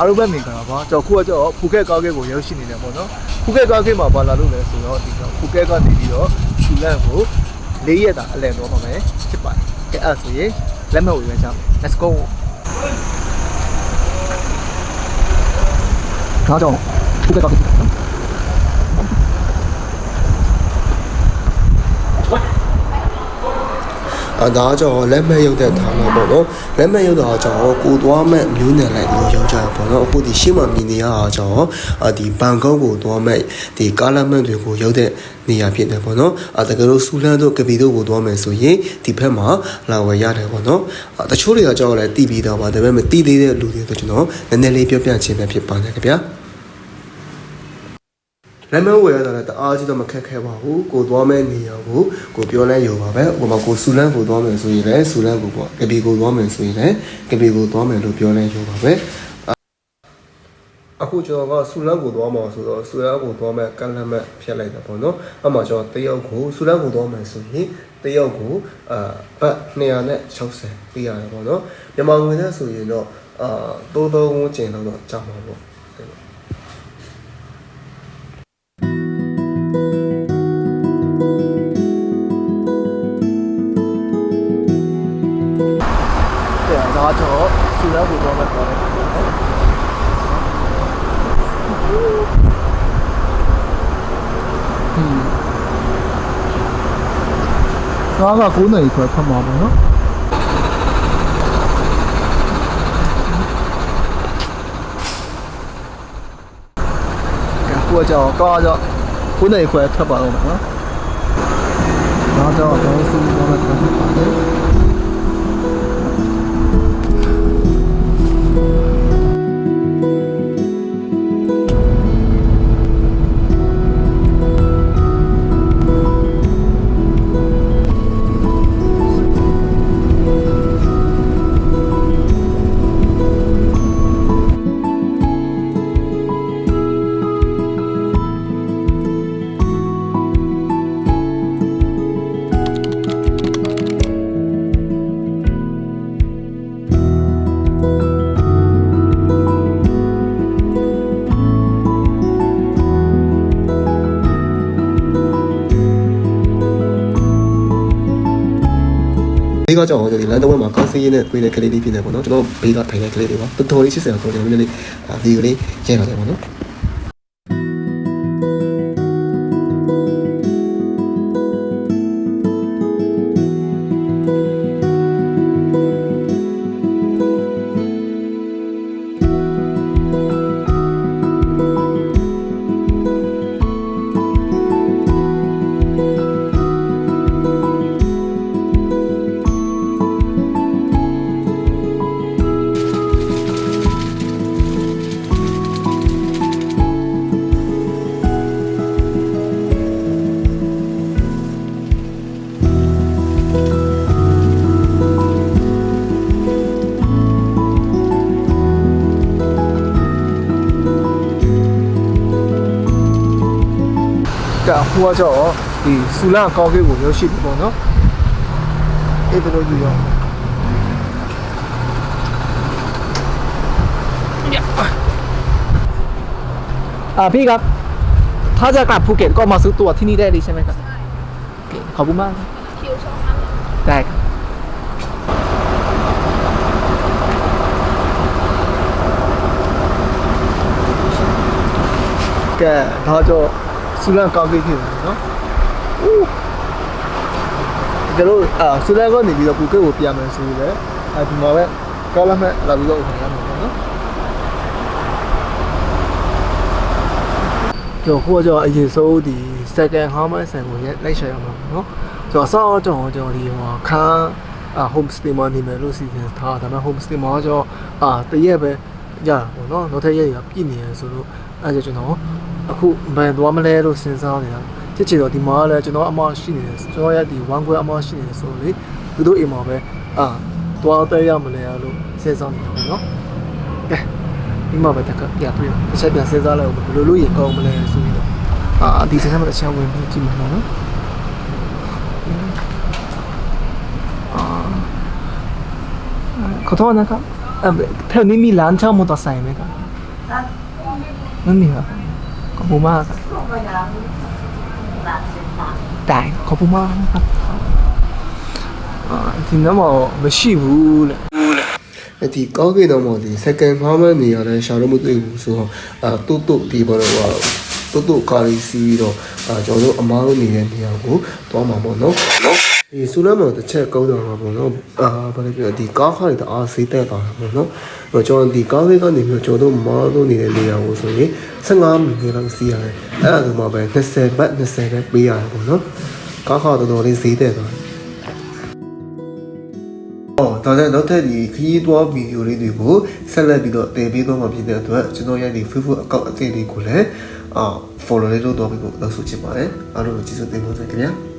အားလုံးပဲမြင်ကြတာပါကျွန်တော်ခုကကျတော့ဖူကက်ကားကဲကိုရောက်ရှိနေတယ်ပေါ့နော်ဖူကက်ကားကဲမှာပါလာလို့လဲဆိုတော့ဒီဖူကက်ကနေပြီးတော့ဆူလန့်ကို၄ရက်တာအလံတော့မှာပဲဖြစ်ပါတယ်ကဲအဲ့ဆိုရင်လက်မှတ်ဝေရကြမယ် let's go ဒါကြောင့်ဖူကက်ကားကဲဒါကြောင့်လက်မဲ့ရုပ်တဲ့ဌာနပေါ့နော်လက်မဲ့ရုပ်တာကြောင့်ကိုသွားမဲ့မျိုးနယ်လိုက်ကိုရောက်ကြရပေါ့နော်အခုဒီရှေ့မှာမြင်နေရတာကြောင့်ဒီဘန်ကောက်ကိုသွားမဲ့ဒီကားလက်မှတ်တွေကိုရောက်တဲ့နေရာဖြစ်တယ်ပေါ့နော်တကယ်လို့ဆူလန်တို့ကပီတို့ကိုသွားမယ်ဆိုရင်ဒီဘက်မှာလာဝယ်ရတယ်ပေါ့နော်တချို့တွေကကြောက်လဲတီးပြီးတော့ပါဒါပေမဲ့မတီးသေးတဲ့လူတွေတို့ကျွန်တော်နည်းနည်းလေးပြောပြချင်တယ်ဖြစ်ပါတယ်ခင်ဗျာလက်မဝယ်ရတာလည်းတအားကြီးတော့မခက်ခဲပါဘူးကိုသွားမဲ့နေရာကိုပြောလဲယူပါပဲဟိုမှာကိုဆူလန်းကိုသွားမယ်ဆိုရင်လည်းဆူလန်းကိုပေါ့ကပီကိုသွားမယ်ဆိုရင်လည်းကပီကိုသွားမယ်လို့ပြောလဲယူပါပဲအခုကျွန်တော်ကဆူလန်းကိုသွားမှာဆိုတော့ဆူလန်းကိုသွားမဲ့ကန့်လန့်မဲ့ဖြတ်လိုက်တာပေါ့နော်အဲ့မှာကျွန်တော်တရုတ်ကိုဆူလန်းကိုသွားမယ်ဆိုရင်တရုတ်ကိုဘတ်260ပေးရတယ်ပေါ့နော်မြန်မာငွေနဲ့ဆိုရင်တော့3ဝန်းကျင်လောက်တော့ကြာမှာပေါ့ဒါတော့ဆူလန်းကိုသွားမဲ့ပေါ့လေကားက9 နာရီခွဲဖတ်မှာပေါ့နော်ကဲကိုကြောင့်ကားကြောင့်9 နာရီခွဲဖတ်ပါတော့မယ်နော်ဒါကြောင့်တော့ဆူသွားမဲ့ပေါ့ဘေးကကြောင့်ဒီလမ်းတစ်ဝက်မှာကောင်းစီးရင်းနဲ့တွေ့တဲ့ကလေးလေးဖြစ်နေပေါ့နော်ကျွန်တော်ဘေးကထိုင်တဲ့ကလေးတွေပါတော်တော်လေး80ကျော်တယ်နည်းနည်းလေးဒီကလေးကျဲပါတယ်ပေါ့နော်ဟိုကကြောင့်ဒီဆူလန်ကောင်းကဲကိုရောက်ရှိပြီပေါ့နော်အဲ့ဒါလိုယူရောพี่ครับถ้าจะกลับภูเก็ตก็มาซื้อตั๋วที่นี่ได้เลยใช่ไหมครับโอเคขอบคุณมากคิวช่องนั้นได้ครับကဲဒါကြောဆူလန်ကောင်းကဲဖြစ်တယ်နော်ဒါလို့ဆူလန်ကနေပြီးတော့ပူကဲကိုပြန်မယ်ဆိုရင်လည်းဒီမှာပဲကောလာမဲ့လာပြီးတော့ခံရမှာပေါ့နော်ကျော်ဟိုကျော်အရင်ဆုံးဒီ second home ဆိုင်ကိုလိုက်ရှာရမှာပေါ့နော်ကျော်ဆောက်တော့ကျော်ဒီဟိုခန်းhome stay မှာနေမယ်လို့စီစဉ်ထားဒါပေမဲ့ home stay မှာကျော်တရက်ပဲရပေါ့နော်နောက်ထပ်ရက်ရပြည့်နေရဆိုလို့အဲ့ဒါကျွန်တော်အခုဘယ်သွားမလဲလို့စဉ်းစားနေတာချစ်ချင်တော့ဒီမှာလည်းကျွန်တော်အမရှိနေတယ်ကျွန်တော်ရဒီ1ခွဲအမရှိနေတယ်ဆိုလေသူတို့အိမ်မှာပဲသွားတဲ့ရမလဲလို့စဉ်းစားနေတာပေါ့နော်ကဲဒီမှာပဲတခါပြတွေ့တစ်ချက်ပြန်စဉ်းစားလိုက်အောင်ဘယ်လိုလုပ်ရင်ကောင်းမလဲဆိုပြီးတော့ဒီစကားမှတစ်ချက်ဝင်ပြီးကြည့်မှာနော်ขอโทษนะครับแถวนี้มีร้านเช่ามอเตอร์ไซค์ไหมครับ ไม่มีครับขอบคุณมากได้ขอบคุณมากนะครับဒီနမောမရှိဘူးလေ ဒီကောင်းကင်တော်မှာဒီ second farmer နေရာလဲရှာလို့မတွေ့ဘူးဆိုတော့တူတူဒီဘောတော့တူကာရီစီပြီးတော့ကျွန်တော်တို့အမားတို့နေတဲ့နေရာကိုတွားမှာပေါ့နော်ဒီဆူလမ်းမှာတစ်ချက်ကောင်းတော့မှာပေါ့နော်ဘာလဲပြောဒီကားခါတွေတအားဆေးတက်သွားတာပေါ့နော်ကျွန်တော်ဒီကားလေးကနေပြီးကျွန်တော်တို့မားတို့နေတဲ့နေရာကိုဆိုရင်15မိနစ်လောက်စီးရတယ်အဲ့ဒါဆိုမှပဲ20ဘတ်20ပဲပေးရတယ်ပေါ့နော်ကားခါတော်တော်လေးဈေးတက်သွားဒါကြောင့်နောက်ထပ်ဒီခရီးသွားဗီဒီယိုလေးတွေကိုဆက်လက်ပြီးတော့တင်ပေးသွားမှာဖြစ်တဲ့အတွက်ကျွန်တော်ရဲ့ဒီ Facebook account အသစ်လေးကိုလည်းfollow လေးလုပ်တော့ပြီးတော့လုပ်ဆိုချင်ပါတယ်အားလုံးကိုကျေးဇူးတင်ပါတယ်ခင်ဗျာ